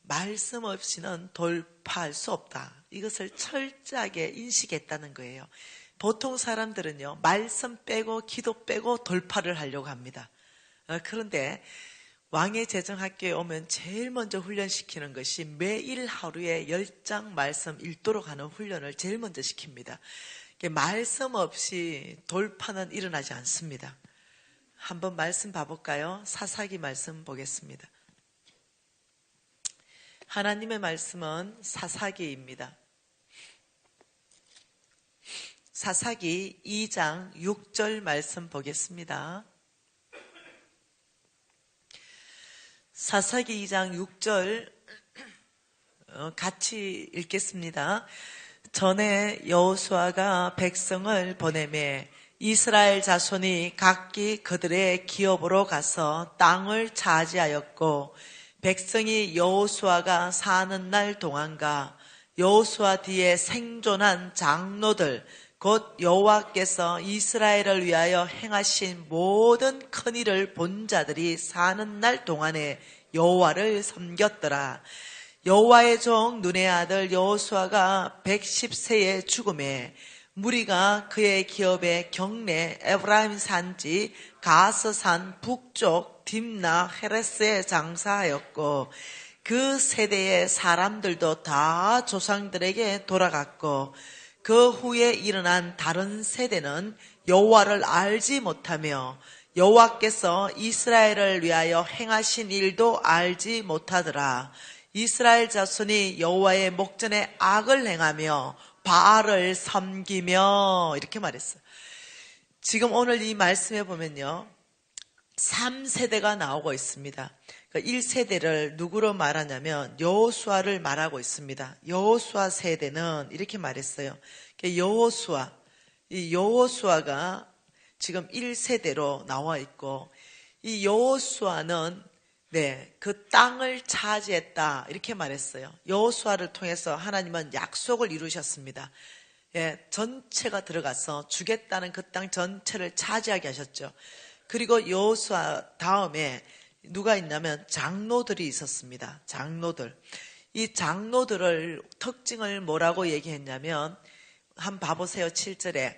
말씀 없이는 돌파할 수 없다. 이것을 철저하게 인식했다는 거예요. 보통 사람들은요, 말씀 빼고 기도 빼고 돌파를 하려고 합니다. 그런데 왕의 재정학교에 오면 제일 먼저 훈련시키는 것이 매일 하루에 10장 말씀 읽도록 하는 훈련을 제일 먼저 시킵니다. 말씀 없이 돌파는 일어나지 않습니다. 한번 말씀 봐볼까요? 사사기 말씀 보겠습니다. 하나님의 말씀은 사사기입니다. 사사기 2장 6절 말씀 보겠습니다. 사사기 2장 6절 같이 읽겠습니다. 전에 여호수아가 백성을 보내매 이스라엘 자손이 각기 그들의 기업으로 가서 땅을 차지하였고 백성이 여호수아가 사는 날 동안과 여호수아 뒤에 생존한 장로들 곧 여호와께서 이스라엘을 위하여 행하신 모든 큰 일을 본 자들이 사는 날 동안에 여호와를 섬겼더라. 여호와의 종 눈의 아들 여호수아가 110세에 죽음에 무리가 그의 기업의 경내 에브라임 산지 가스산 북쪽 딥나 헤레스에 장사하였고 그 세대의 사람들도 다 조상들에게 돌아갔고 그 후에 일어난 다른 세대는 여호와를 알지 못하며 여호와께서 이스라엘을 위하여 행하신 일도 알지 못하더라. 이스라엘 자손이 여호와의 목전에 악을 행하며 바알을 섬기며 이렇게 말했어요. 지금 오늘 이 말씀에 보면요 3세대가 나오고 있습니다. 1세대를 누구로 말하냐면 여호수아를 말하고 있습니다. 여호수아 세대는 이렇게 말했어요. 이 여호수아가 지금 1세대로 나와 있고 이 여호수아는 그 땅을 차지했다 이렇게 말했어요. 여호수아를 통해서 하나님은 약속을 이루셨습니다. 전체가 들어가서 주겠다는 그 땅 전체를 차지하게 하셨죠. 그리고 여호수아 다음에 누가 있냐면 장로들이 있었습니다. 장로들. 이 장로들을 특징을 뭐라고 얘기했냐면 한번 봐보세요. 7절에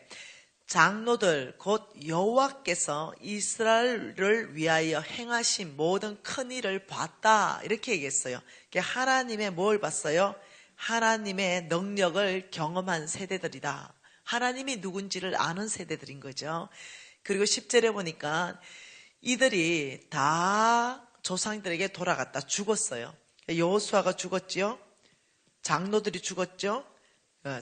장로들 곧 여호와께서 이스라엘을 위하여 행하신 모든 큰 일을 봤다 이렇게 얘기했어요. 하나님의 뭘 봤어요? 하나님의 능력을 경험한 세대들이다. 하나님이 누군지를 아는 세대들인 거죠. 그리고 10절에 보니까 이들이 다 조상들에게 돌아갔다 죽었어요. 여호수아가 죽었죠. 장로들이 죽었죠.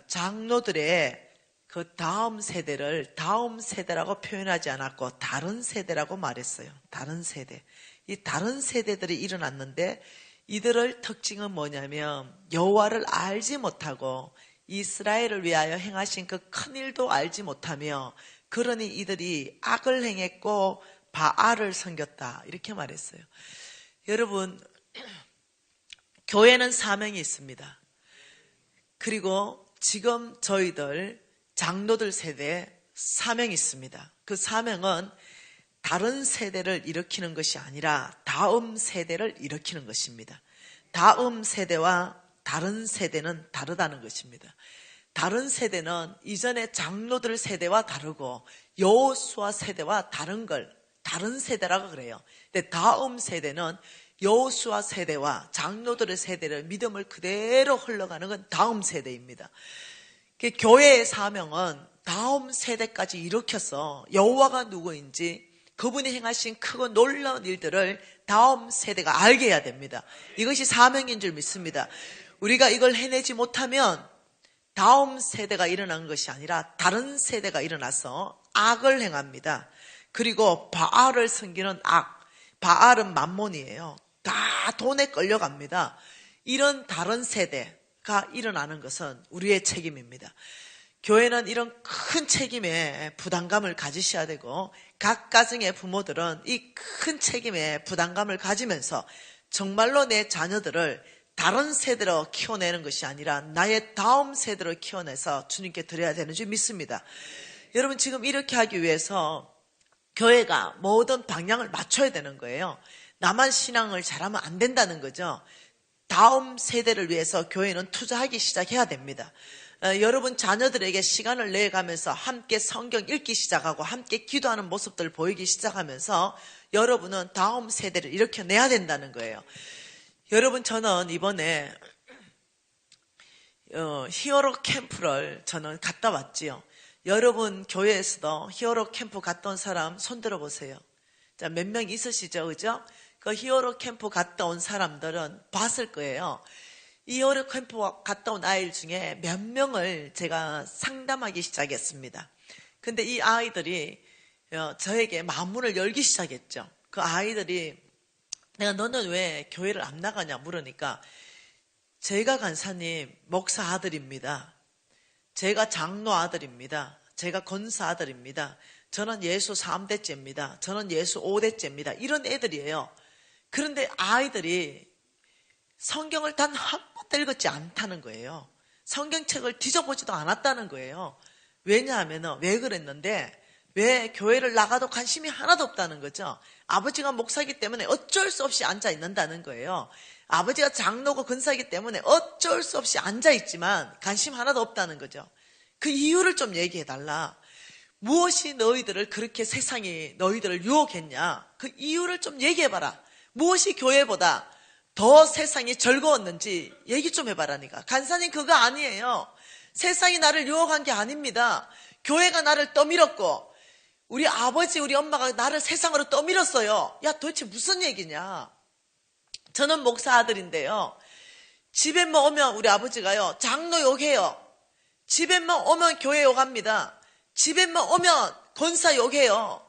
장로들의 그 다음 세대를 다음 세대라고 표현하지 않았고 다른 세대라고 말했어요. 다른 세대. 이 다른 세대들이 일어났는데 이들의 특징은 뭐냐면 여호와를 알지 못하고 이스라엘을 위하여 행하신 그 큰 일도 알지 못하며 그러니 이들이 악을 행했고 바알을 섬겼다 이렇게 말했어요. 여러분 교회는 사명이 있습니다. 그리고 지금 저희들 장로들 세대에 사명이 있습니다. 그 사명은 다른 세대를 일으키는 것이 아니라 다음 세대를 일으키는 것입니다. 다음 세대와 다른 세대는 다르다는 것입니다. 다른 세대는 이전의 장로들 세대와 다르고 여호수아 세대와 다른 걸 다른 세대라고 그래요. 근데 다음 세대는 여호수아 세대와 장로들의 세대를 믿음을 그대로 흘러가는 건 다음 세대입니다. 교회의 사명은 다음 세대까지 일으켜서 여호와가 누구인지 그분이 행하신 크고 놀라운 일들을 다음 세대가 알게 해야 됩니다. 이것이 사명인 줄 믿습니다. 우리가 이걸 해내지 못하면 다음 세대가 일어난 것이 아니라 다른 세대가 일어나서 악을 행합니다. 그리고 바알을 섬기는 악, 바알은 만몬이에요. 다 돈에 끌려갑니다. 이런 다른 세대가 일어나는 것은 우리의 책임입니다. 교회는 이런 큰 책임에 부담감을 가지셔야 되고 각 가정의 부모들은 이 큰 책임에 부담감을 가지면서 정말로 내 자녀들을 다른 세대로 키워내는 것이 아니라 나의 다음 세대로 키워내서 주님께 드려야 되는 줄 믿습니다. 여러분 지금 이렇게 하기 위해서 교회가 모든 방향을 맞춰야 되는 거예요. 나만 신앙을 잘하면 안 된다는 거죠. 다음 세대를 위해서 교회는 투자하기 시작해야 됩니다. 여러분 자녀들에게 시간을 내가면서 함께 성경 읽기 시작하고 함께 기도하는 모습들 보이기 시작하면서 여러분은 다음 세대를 일으켜내야 된다는 거예요. 여러분 저는 이번에 히어로 캠프를 저는 갔다 왔지요. 여러분 교회에서도 히어로 캠프 갔다 온 사람 손 들어보세요. 자, 몇 명 있으시죠, 그죠? 그 히어로 캠프 갔다 온 사람들은 봤을 거예요. 이 히어로 캠프 갔다 온 아이들 중에 몇 명을 제가 상담하기 시작했습니다. 근데 이 아이들이 저에게 마음문을 열기 시작했죠. 그 아이들이 내가 너는 왜 교회를 안 나가냐 물으니까 제가 간사님 목사 아들입니다. 제가 장로 아들입니다. 제가 권사 아들입니다. 저는 예수 3대째입니다. 저는 예수 5대째입니다. 이런 애들이에요. 그런데 아이들이 성경을 단 한 번도 읽었지 않다는 거예요. 성경책을 뒤져보지도 않았다는 거예요. 왜냐하면 왜 그랬는데 왜 교회를 나가도 관심이 하나도 없다는 거죠. 아버지가 목사이기 때문에 어쩔 수 없이 앉아 있는다는 거예요. 아버지가 장로고 권사이기 때문에 어쩔 수 없이 앉아 있지만 관심 하나도 없다는 거죠. 그 이유를 좀 얘기해 달라. 무엇이 너희들을 그렇게 세상이 너희들을 유혹했냐? 그 이유를 좀 얘기해 봐라. 무엇이 교회보다 더 세상이 즐거웠는지 얘기 좀 해봐라니까. 간사님 그거 아니에요. 세상이 나를 유혹한 게 아닙니다. 교회가 나를 떠밀었고 우리 아버지 우리 엄마가 나를 세상으로 떠밀었어요. 야 도대체 무슨 얘기냐. 저는 목사 아들인데요. 집에만 오면 우리 아버지가요 장로 욕해요. 집에만 오면 교회 욕합니다. 집에만 오면 권사 욕해요.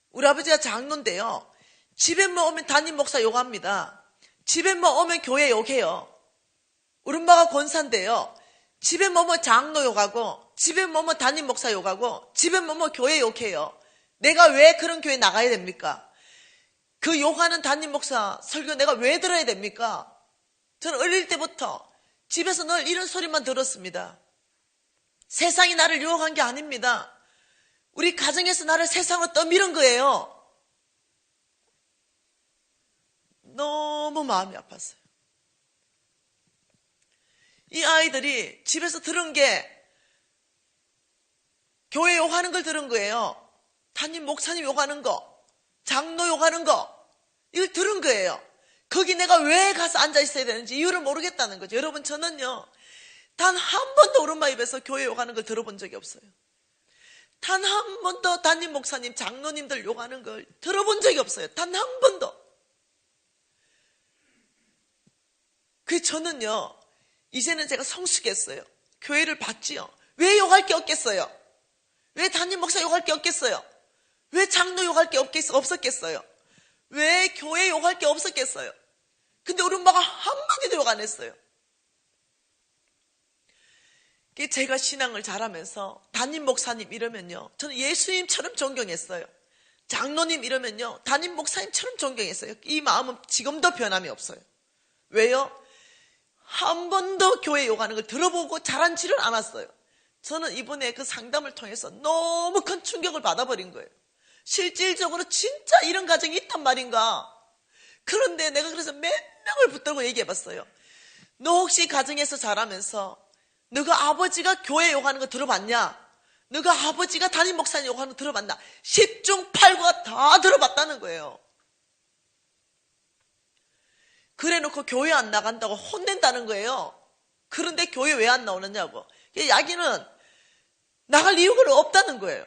우리 아버지가 장로인데요. 집에만 오면 담임 목사 욕합니다. 집에만 오면 교회 욕해요. 우리 엄마가 권사인데요. 집에만 오면 장로 욕하고 집에만 오면 담임 목사 욕하고 집에만 오면 교회 욕해요. 내가 왜 그런 교회 나가야 됩니까? 그 욕하는 담임 목사 설교 내가 왜 들어야 됩니까? 저는 어릴 때부터 집에서 늘 이런 소리만 들었습니다. 세상이 나를 유혹한 게 아닙니다. 우리 가정에서 나를 세상으로 떠밀은 거예요. 너무 마음이 아팠어요. 이 아이들이 집에서 들은 게 교회 욕하는 걸 들은 거예요. 담임 목사님 욕하는 거, 장로 욕하는 거, 이걸 들은 거예요. 거기 내가 왜 가서 앉아 있어야 되는지 이유를 모르겠다는 거죠. 여러분 저는요 단 한 번도 우리 엄마 입에서 교회 욕하는 걸 들어본 적이 없어요. 단 한 번도 담임 목사님, 장로님들 욕하는 걸 들어본 적이 없어요. 단 한 번도. 그래서 저는요 이제는 제가 성숙했어요. 교회를 봤지요. 왜 욕할 게 없겠어요? 왜 담임 목사 욕할 게 없겠어요? 왜 장로 욕할 게 없었겠어요? 왜 교회 욕할 게 없었겠어요? 근데 우리 엄마가 한마디도 욕 안 했어요. 제가 신앙을 잘하면서 담임 목사님 이러면요 저는 예수님처럼 존경했어요. 장로님 이러면요 담임 목사님처럼 존경했어요. 이 마음은 지금도 변함이 없어요. 왜요? 한 번도 교회 욕하는 걸 들어보고 자란지를 않았어요. 저는 이번에 그 상담을 통해서 너무 큰 충격을 받아버린 거예요. 실질적으로 진짜 이런 가정이 있단 말인가. 그런데 내가 그래서 몇 명을 붙들고 얘기해봤어요. 너 혹시 가정에서 자라면서 너가 아버지가 교회 욕하는 거 들어봤냐? 너가 아버지가 담임 목사님 욕하는 거 들어봤나? 10중 8구가 다 들어봤다는 거예요. 그래놓고 교회 안 나간다고 혼낸다는 거예요. 그런데 교회 왜 안 나오느냐고. 야기는 나갈 이유가 없다는 거예요.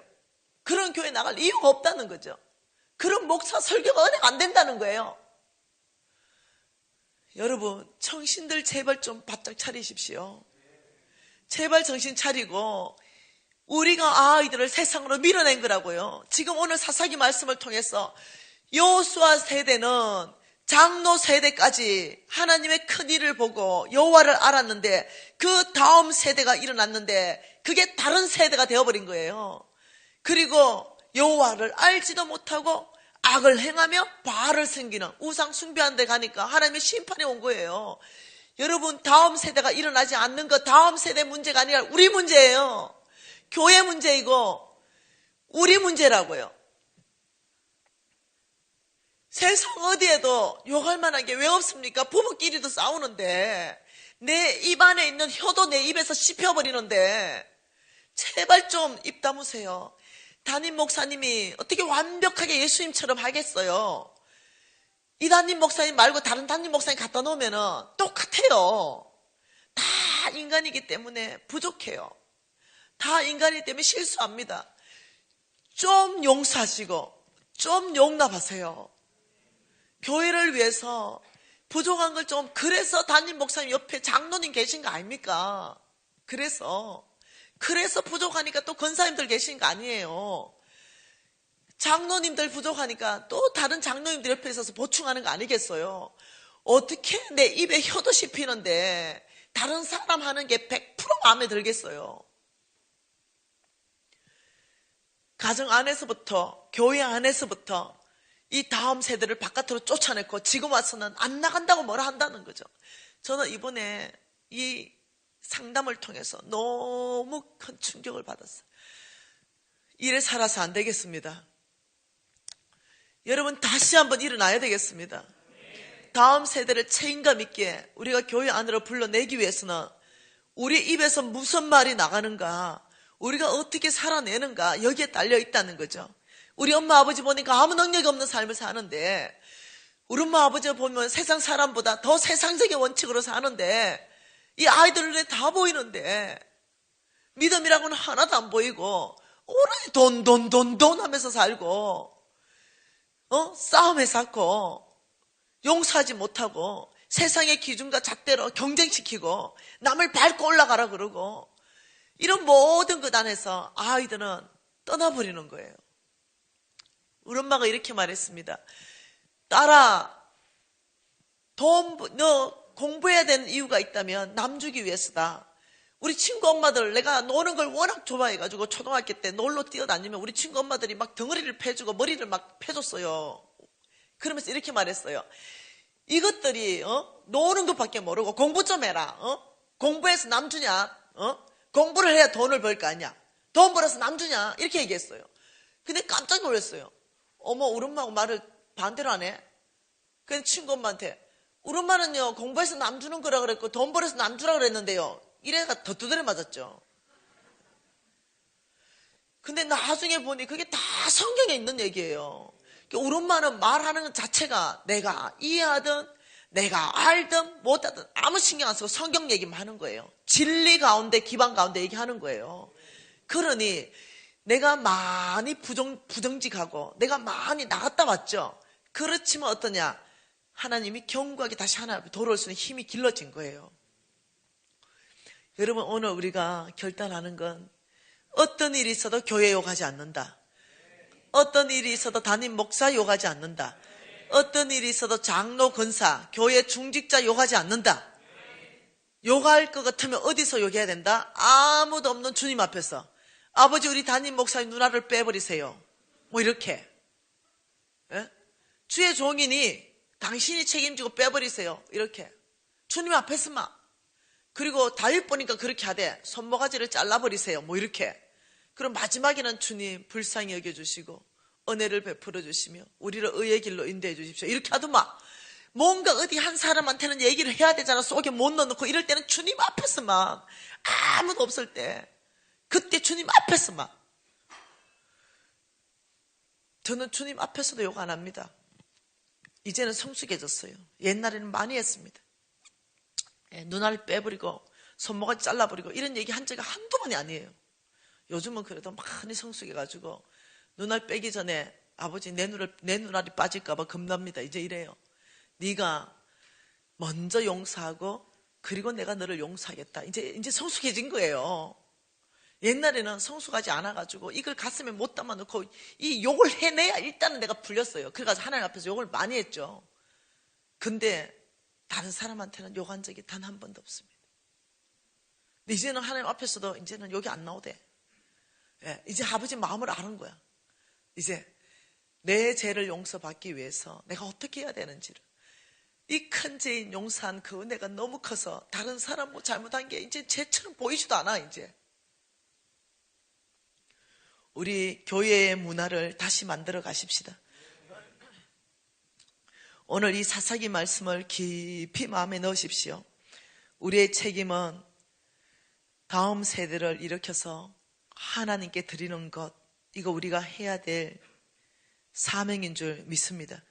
그런 교회 나갈 이유가 없다는 거죠. 그런 목사 설교가 은행 안 된다는 거예요. 여러분 청신들 제발 좀 바짝 차리십시오. 제발 정신 차리고 우리가 아이들을 세상으로 밀어낸 거라고요. 지금 오늘 사사기 말씀을 통해서 여호수아 세대는 장로 세대까지 하나님의 큰 일을 보고 여호와를 알았는데 그 다음 세대가 일어났는데 그게 다른 세대가 되어버린 거예요. 그리고 여호와를 알지도 못하고 악을 행하며 바알을 섬기는 우상 숭배하는 데 가니까 하나님의 심판이 온 거예요. 여러분 다음 세대가 일어나지 않는 것 다음 세대 문제가 아니라 우리 문제예요. 교회 문제이고 우리 문제라고요. 세상 어디에도 욕할 만한 게 왜 없습니까? 부부끼리도 싸우는데, 내 입 안에 있는 혀도 내 입에서 씹혀버리는데, 제발 좀 입 다무세요. 담임 목사님이 어떻게 완벽하게 예수님처럼 하겠어요? 이 담임 목사님 말고 다른 담임 목사님 갖다 놓으면 똑같아요. 다 인간이기 때문에 부족해요. 다 인간이기 때문에 실수합니다. 좀 용서하시고 좀 용납하세요. 교회를 위해서 부족한 걸 좀, 그래서 담임 목사님 옆에 장로님 계신 거 아닙니까? 그래서 부족하니까 또 권사님들 계신 거 아니에요. 장로님들 부족하니까 또 다른 장로님들 옆에 있어서 보충하는 거 아니겠어요? 어떻게 내 입에 혀도 씹히는데 다른 사람 하는 게 100% 마음에 들겠어요? 가정 안에서부터, 교회 안에서부터 이 다음 세대를 바깥으로 쫓아냈고 지금 와서는 안 나간다고 뭐라 한다는 거죠. 저는 이번에 이 상담을 통해서 너무 큰 충격을 받았어요. 이래 살아서 안 되겠습니다. 여러분 다시 한번 일어나야 되겠습니다. 다음 세대를 책임감 있게 우리가 교회 안으로 불러내기 위해서는 우리 입에서 무슨 말이 나가는가, 우리가 어떻게 살아내는가, 여기에 딸려 있다는 거죠. 우리 엄마 아버지 보니까 아무 능력이 없는 삶을 사는데, 우리 엄마 아버지 보면 세상 사람보다 더 세상적인 원칙으로 사는데, 이 아이들 눈에 다 보이는데 믿음이라고는 하나도 안 보이고 오로지 돈 하면서 살고, 싸움에 쌓고 용서하지 못하고 세상의 기준과 잣대로 경쟁시키고 남을 밟고 올라가라 그러고, 이런 모든 것 안에서 아이들은 떠나버리는 거예요. 우리 엄마가 이렇게 말했습니다. 딸아, 너 공부해야 되는 이유가 있다면 남 주기 위해서다. 우리 친구 엄마들, 내가 노는 걸 워낙 좋아해가지고 초등학교 때 놀러 뛰어다니면 우리 친구 엄마들이 막 덩어리를 패주고 머리를 막 패줬어요. 그러면서 이렇게 말했어요. 이것들이 노는 것밖에 모르고 공부 좀 해라. 공부해서 남 주냐? 공부를 해야 돈을 벌 거 아니야. 돈 벌어서 남 주냐? 이렇게 얘기했어요. 근데 깜짝 놀랐어요. 어머, 우리 엄마하고 말을 반대로 하네. 그래서 친구 엄마한테, 우리 엄마는요 공부해서 남 주는 거라 그랬고 돈 벌어서 남 주라 그랬는데요. 이래가 더 두드려 맞았죠. 근데 나중에 보니 그게 다 성경에 있는 얘기예요. 우리 엄마는 말하는 것 자체가 내가 이해하든 내가 알든 못하든 아무 신경 안 쓰고 성경 얘기만 하는 거예요. 진리 가운데, 기반 가운데 얘기하는 거예요. 그러니 내가 많이 부정직하고 내가 많이 나갔다 왔죠. 그렇지만 어떠냐, 하나님이 견고하게 다시 하나님 앞에 돌아올 수 있는 힘이 길러진 거예요. 여러분, 오늘 우리가 결단하는 건 어떤 일이 있어도 교회 욕하지 않는다. 어떤 일이 있어도 담임 목사 욕하지 않는다. 어떤 일이 있어도 장로, 권사, 교회 중직자 욕하지 않는다. 욕할 것 같으면 어디서 욕해야 된다? 아무도 없는 주님 앞에서. 아버지, 우리 담임 목사님 누나를 빼버리세요. 뭐 이렇게. 예? 주의 종이니 당신이 책임지고 빼버리세요. 이렇게. 주님 앞에서만. 그리고 다윗 보니까 그렇게 하되 손모가지를 잘라버리세요. 뭐 이렇게. 그럼 마지막에는 주님 불쌍히 여겨주시고 은혜를 베풀어 주시며 우리를 의의 길로 인도해 주십시오. 이렇게 하더만. 뭔가 어디 한 사람한테는 얘기를 해야 되잖아. 속에 못 넣어놓고. 이럴 때는 주님 앞에서만. 아무도 없을 때. 그때 주님 앞에서만. 저는 주님 앞에서도 욕 안 합니다. 이제는 성숙해졌어요. 옛날에는 많이 했습니다. 눈알 빼버리고 손모가지 잘라버리고 이런 얘기 한 적이 한두 번이 아니에요. 요즘은 그래도 많이 성숙해가지고 눈알 빼기 전에 아버지 내 눈알이 빠질까봐 겁납니다. 이제 이래요. 네가 먼저 용서하고 그리고 내가 너를 용서하겠다. 이제 성숙해진 거예요. 옛날에는 성숙하지 않아가지고 이걸 가슴에 못 담아놓고 이 욕을 해내야 일단은 내가 풀렸어요. 그래가지고 하나님 앞에서 욕을 많이 했죠. 근데 다른 사람한테는 욕한 적이 단 한 번도 없습니다. 근데 이제는 하나님 앞에서도 이제는 욕이 안 나오대. 이제 아버지 마음을 아는 거야. 이제 내 죄를 용서받기 위해서 내가 어떻게 해야 되는지를. 이 큰 죄인 용서한 그 은혜가 너무 커서 다른 사람 뭐 잘못한 게 이제 죄처럼 보이지도 않아. 이제 우리 교회의 문화를 다시 만들어 가십시다. 오늘 이 사사기 말씀을 깊이 마음에 넣으십시오. 우리의 책임은 다음 세대를 일으켜서 하나님께 드리는 것, 이거 우리가 해야 될 사명인 줄 믿습니다.